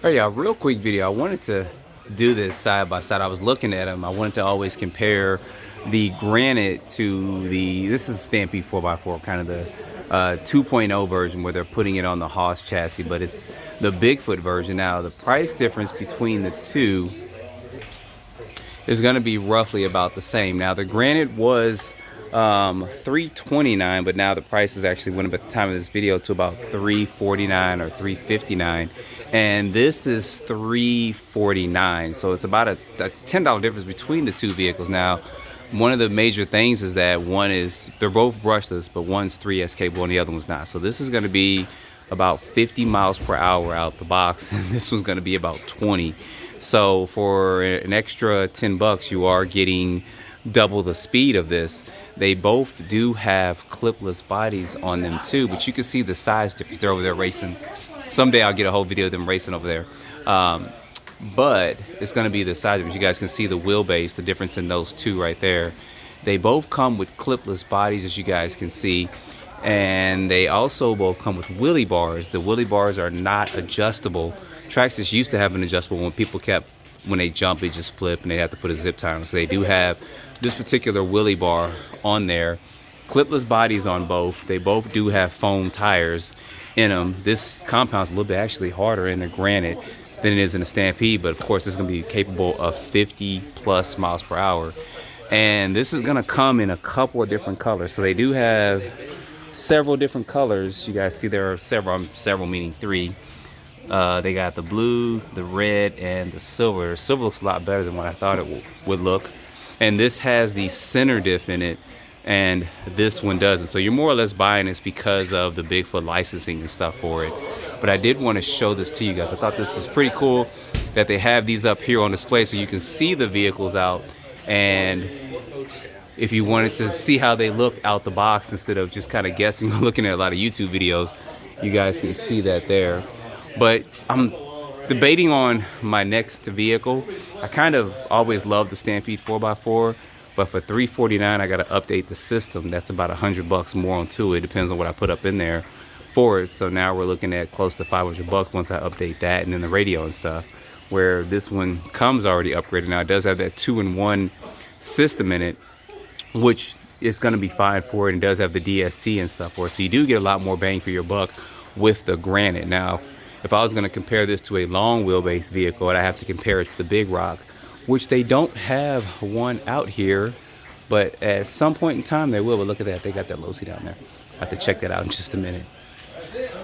Alright, y'all, real quick video. I wanted to do this side by side. I was looking at them. I wanted to always compare the Granite to this is Stampede 4x4, kind of the 2.0 version where they're putting it on the Haas chassis, but it's the Bigfoot version. Now, the price difference between the two is going to be roughly about the same. Now, the Granite was $329, but now the prices actually went up at the time of this video to about $349 or $359, and this is $349. So it's about a $10 difference between the two vehicles. Now, one of the major things is that they're both brushless, but one's 3S capable and the other one's not. So this is going to be about 50 miles per hour out the box, and this one's going to be about 20. So for an extra 10 bucks, you are getting double the speed of this. They both do have clipless bodies on them too, but you can see the size difference. They're over there racing. Someday I'll get a whole video of them racing over there. But it's going to be the size difference. You guys can see the wheelbase, the difference in those two right there. They both come with clipless bodies, as you guys can see, and they also both come with wheelie bars. The wheelie bars are not adjustable. Traxxas used to have an adjustable when they jump, they just flip and they have to put a zip tie on. So they do have this particular wheelie bar on there. Clipless bodies on both. They both do have foam tires in them. This compound's a little bit actually harder in the Granite than it is in the Stampede, but of course it's going to be capable of 50 plus miles per hour. And this is going to come in a couple of different colors. So they do have several different colors. You guys see there are several meaning three. They got the blue, the red, and the silver. The silver looks a lot better than what I thought it would look. And this has the center diff in it, and this one doesn't. So you're more or less buying this because of the Bigfoot licensing and stuff for it. But I did want to show this to you guys. I thought this was pretty cool that they have these up here on display so you can see the vehicles out. And if you wanted to see how they look out the box instead of just kind of guessing or looking at a lot of YouTube videos, you guys can see that there. But I'm debating on my next vehicle. I kind of always loved the Stampede 4x4, but for $349 I got to update the system. That's about $100 more onto it. Depends on what I put up in there for it. So now we're looking at close to $500 once I update that, and then the radio and stuff, where this one comes already upgraded. Now it does have that 2-in-1 system in it, which is going to be fine for it, and does have the DSC and stuff for it. So you do get a lot more bang for your buck with the Granite. Now, if I was going to compare this to a long wheelbase vehicle, I'd have to compare it to the Big Rock, which they don't have one out here, but at some point in time they will. But look at that, they got that low seat down there. I have to check that out in just a minute.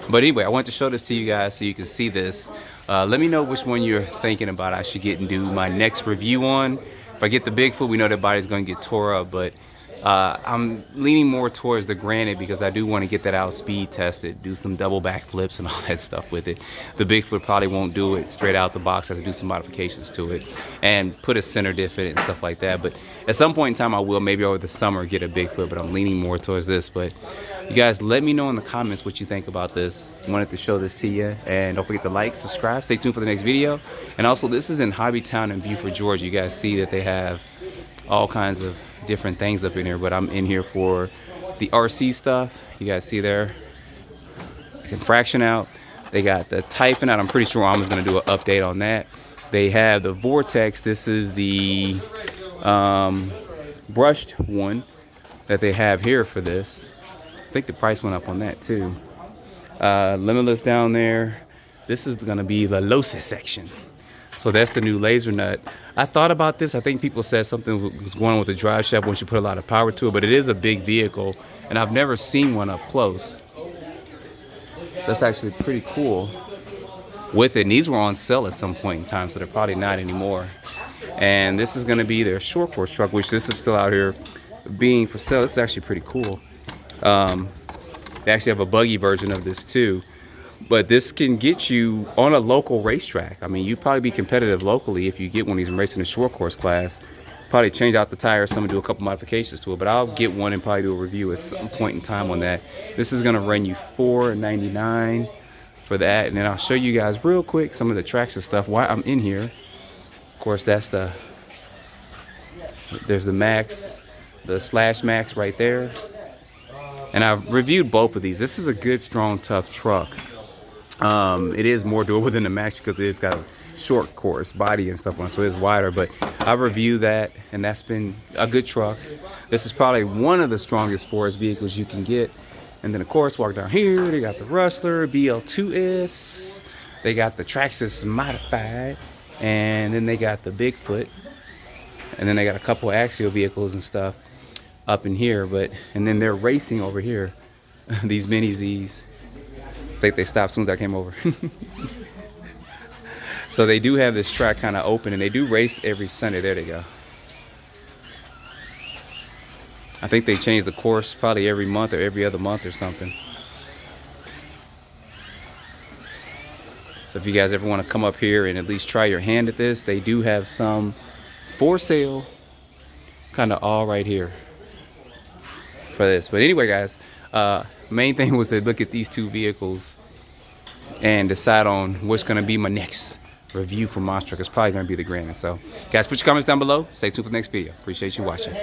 But anyway, I want to show this to you guys so you can see this. Let me know which one you're thinking about I should get and do my next review on. If I get the Bigfoot, we know that body's going to get tore up, but I'm leaning more towards the Granite because I do want to get that out speed tested, do some double back flips and all that stuff with it. The Bigfoot probably won't do it straight out the box. I have to do some modifications to it and put a center diff in it and stuff like that. But at some point in time I will, maybe over the summer, get a Bigfoot, but I'm leaning more towards this. But you guys, let me know in the comments what you think about this. I wanted to show this to you, and don't forget to like, subscribe, stay tuned for the next video. And also, this is in Hobbytown in Buford, Georgia. You guys see that they have all kinds of different things up in here, but I'm in here for the RC stuff. You guys see there, infraction out. They got the Typhon out. I'm pretty sure I'm going to do an update on that. They have the Vortex. This is the brushed one that they have here for this. I think the price went up on that too. Limitless down there. This is going to be the Losis section. So that's the new laser nut. I thought about this. I think people said something was going on with the drive shaft once you put a lot of power to it, but it is a big vehicle, and I've never seen one up close. So that's actually pretty cool with it. And these were on sale at some point in time, so they're probably not anymore. And this is going to be their short course truck, which this is still out here being for sale. This is actually pretty cool. They actually have a buggy version of this too. But this can get you on a local racetrack. I mean, you'd probably be competitive locally if you get one of these and race in the short course class. Probably change out the tires, some do a couple modifications to it. But I'll get one and probably do a review at some point in time on that. This is going to run you $499 for that. And then I'll show you guys real quick some of the Traxxas stuff while I'm in here. Of course, there's the Max, the Slash Max right there. And I've reviewed both of these. This is a good, strong, tough truck. It is more durable than the Max because it's got a short course body and stuff on it, so it's wider. But I reviewed that, and that's been a good truck. This is probably one of the strongest forest vehicles you can get. And then of course, walk down here, they got the Rustler BL2S, they got the Traxxas Modified, and then they got the Bigfoot, and then they got a couple axial vehicles and stuff up in here. And then they're racing over here, these Mini Zs. I think they stopped as soon as I came over. So they do have this track kind of open, and they do race every Sunday. There they go. I think they change the course probably every month or every other month or something. So if you guys ever want to come up here and at least try your hand at this, they do have some for sale, kind of all right here for this. But anyway, guys, main thing was to look at these two vehicles and decide on what's going to be my next review for monster truck. It's probably going to be the Granite. So guys, put your comments down below. Stay tuned for the next video. Appreciate you watching.